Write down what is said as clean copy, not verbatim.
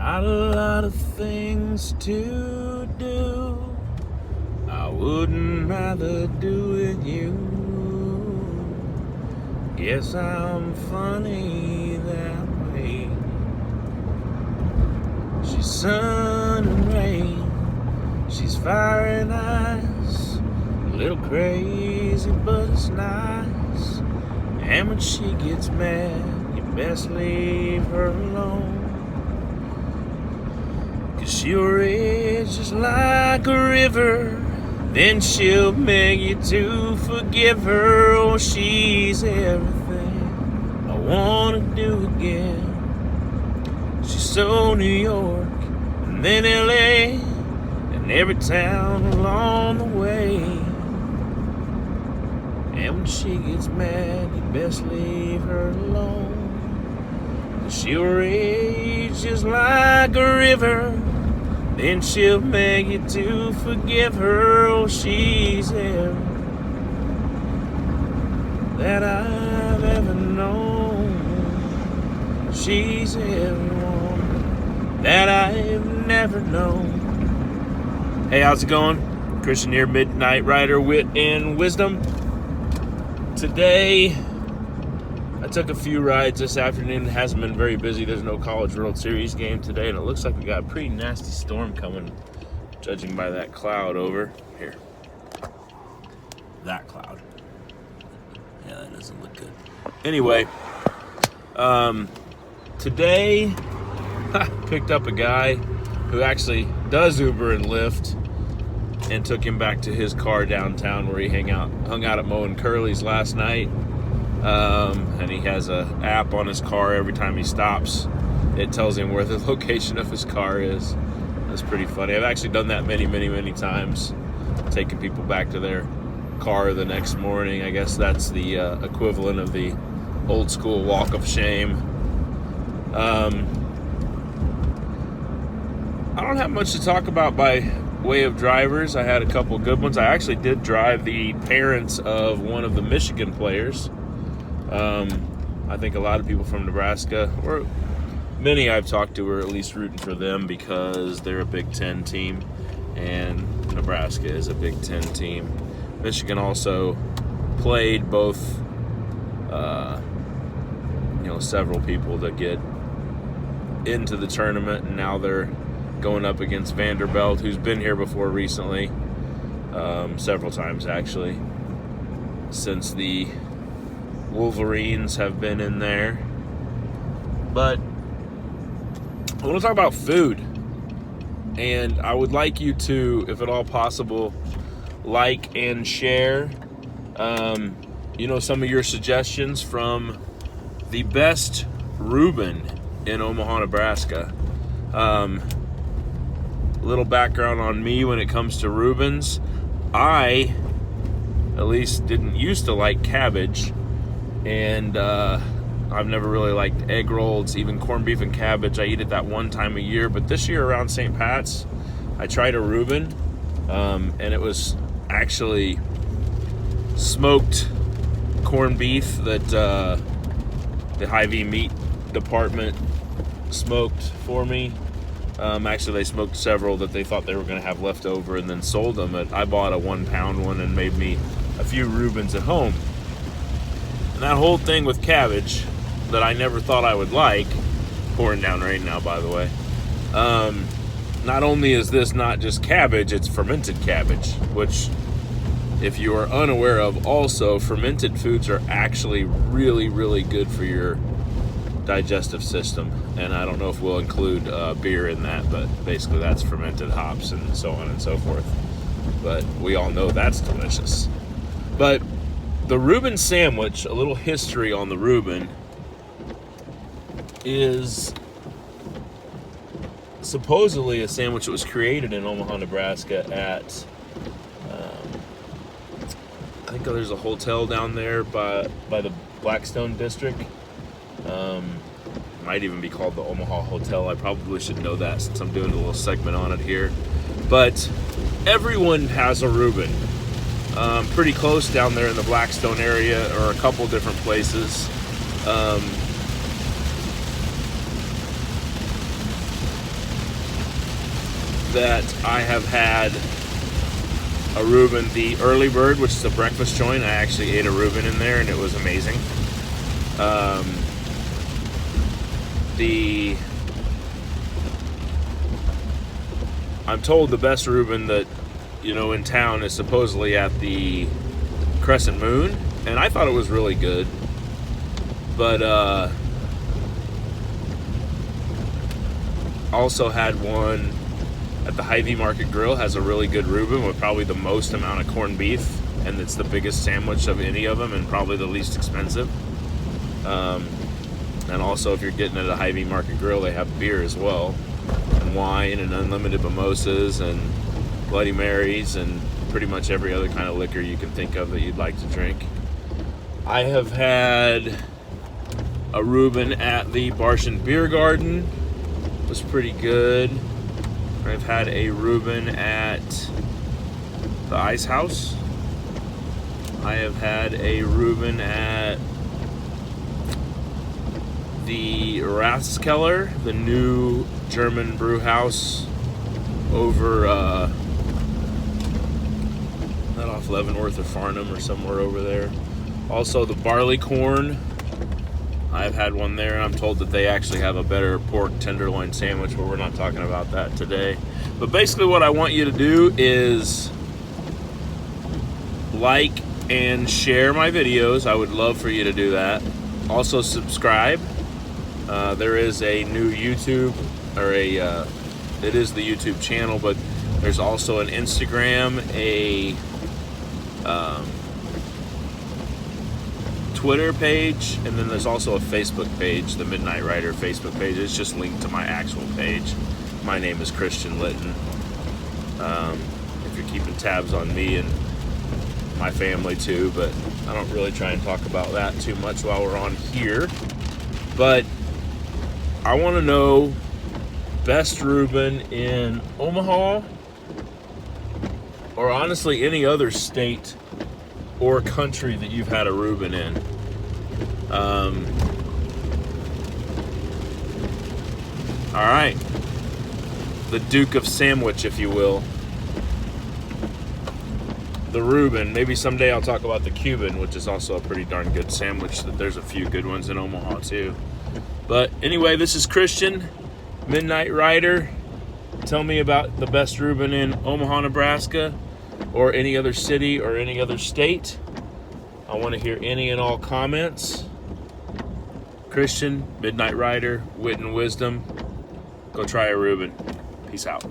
Got a lot of things to do. I wouldn't rather do with you. Guess I'm funny that way. She's sun and rain. She's fire and ice. A little crazy, but it's nice. And when she gets mad, you best leave her alone. 'Cause she'll rage just like a river. Then she'll beg you to forgive her. Oh, she's everything I wanna do again. She's so New York, and then LA, and every town along the way. And when she gets mad, you best leave her alone. 'Cause she'll rage just like a river. Then she'll beg you to forgive her. Oh, she's everything that I've ever known. She's everyone that I've never known. Hey, how's it going? Christian here, Midnight Rider, Wit and Wisdom. Today, I took a few rides this afternoon. It hasn't been very busy. There's no College World Series game today, and it looks like we got a pretty nasty storm coming, judging by that cloud over here. That cloud. Yeah, that doesn't look good. Anyway, today, I picked up a guy who actually does Uber and Lyft, and took him back to his car downtown where he hung out at Moe and Curly's last night. And he has an app on his car. Every time he stops, it tells him where the location of his car is. That's pretty funny. I've actually done that many times, taking people back to their car the next morning. I guess that's the equivalent of the old school walk of shame. I don't have much to talk about by way of drivers. I had a couple good ones. I actually did drive the parents of one of the Michigan players. I think a lot of people from Nebraska, or many I've talked to, are at least rooting for them because they're a Big Ten team, and Nebraska is a Big Ten team. Michigan also played both, several people that get into the tournament, and now they're going up against Vanderbilt, who's been here before recently, several times actually, since the Wolverines have been in there. But I want to talk about food, and I would like you to, if at all possible, like and share some of your suggestions from the best Ruben in Omaha, Nebraska. Little background on me when it comes to Rubens. I at least didn't used to like cabbage, and I've never really liked egg rolls, even corned beef and cabbage. I eat it that one time a year, but this year around St. Pat's, I tried a Ruben, and it was actually smoked corned beef that the Hy-Vee meat department smoked for me. Actually, they smoked several that they thought they were going to have left over and then sold them. I bought a 1 pound one and made me a few Rubens at home. And that whole thing with cabbage that I never thought I would like, pouring down rain now, by the way, not only is this not just cabbage, it's fermented cabbage, which, if you are unaware of, also fermented foods are actually really good for your digestive system. And I don't know if we'll include beer in that, but basically that's fermented hops and so on and so forth. But we all know that's delicious. But the Ruben sandwich, a little history on the Ruben, is supposedly a sandwich that was created in Omaha, Nebraska at I think there's a hotel down there by the Blackstone district. Might even be called the Omaha Hotel. I probably should know that since I'm doing a little segment on it here. But everyone has a Ruben. Pretty close down there in the Blackstone area, or a couple different places. that I have had a Ruben, the Early Bird, which is a breakfast joint. I actually ate a Ruben in there, and it was amazing. I'm told the best Ruben that, in town is supposedly at the Crescent Moon, and I thought it was really good. But also had one at the Hy-Vee Market Grill, has a really good Ruben with probably the most amount of corned beef, and it's the biggest sandwich of any of them and probably the least expensive. And also, if you're getting at a Hy-Vee Market Grill, they have beer as well, and wine, and unlimited mimosas, and Bloody Marys, and pretty much every other kind of liquor you can think of that you'd like to drink. I have had a Ruben at the Barshan Beer Garden. It was pretty good. I've had a Ruben at the Ice House. I have had a Ruben at the Rathskeller, the new German brew house over not off Leavenworth or Farnham or somewhere over there. Also the Barley Corn. I've had one there. I'm told that they actually have a better pork tenderloin sandwich, but we're not talking about that today. But basically what I want you to do is like and share my videos. I would love for you to do that. Also subscribe. There is a new YouTube, or it is the YouTube channel, but there's also an Instagram, a Twitter page, and then there's also a Facebook page, the Midnight Rider Facebook page. It's just linked to my actual page. My name is Christian Litton. If you're keeping tabs on me and my family too, but I don't really try and talk about that too much while we're on here. But I want to know best Ruben in Omaha, or honestly any other state or country that you've had a Ruben in. All right, the Duke of Sandwich, if you will. The Ruben. Maybe someday I'll talk about the Cuban, which is also a pretty darn good sandwich. That there's a few good ones in Omaha too. But anyway, this is Christian, Midnight Rider. Tell me about the best Ruben in Omaha, Nebraska, or any other city or any other state. I want to hear any and all comments. Christian, Midnight Rider, wit and wisdom. Go try a Ruben. Peace out.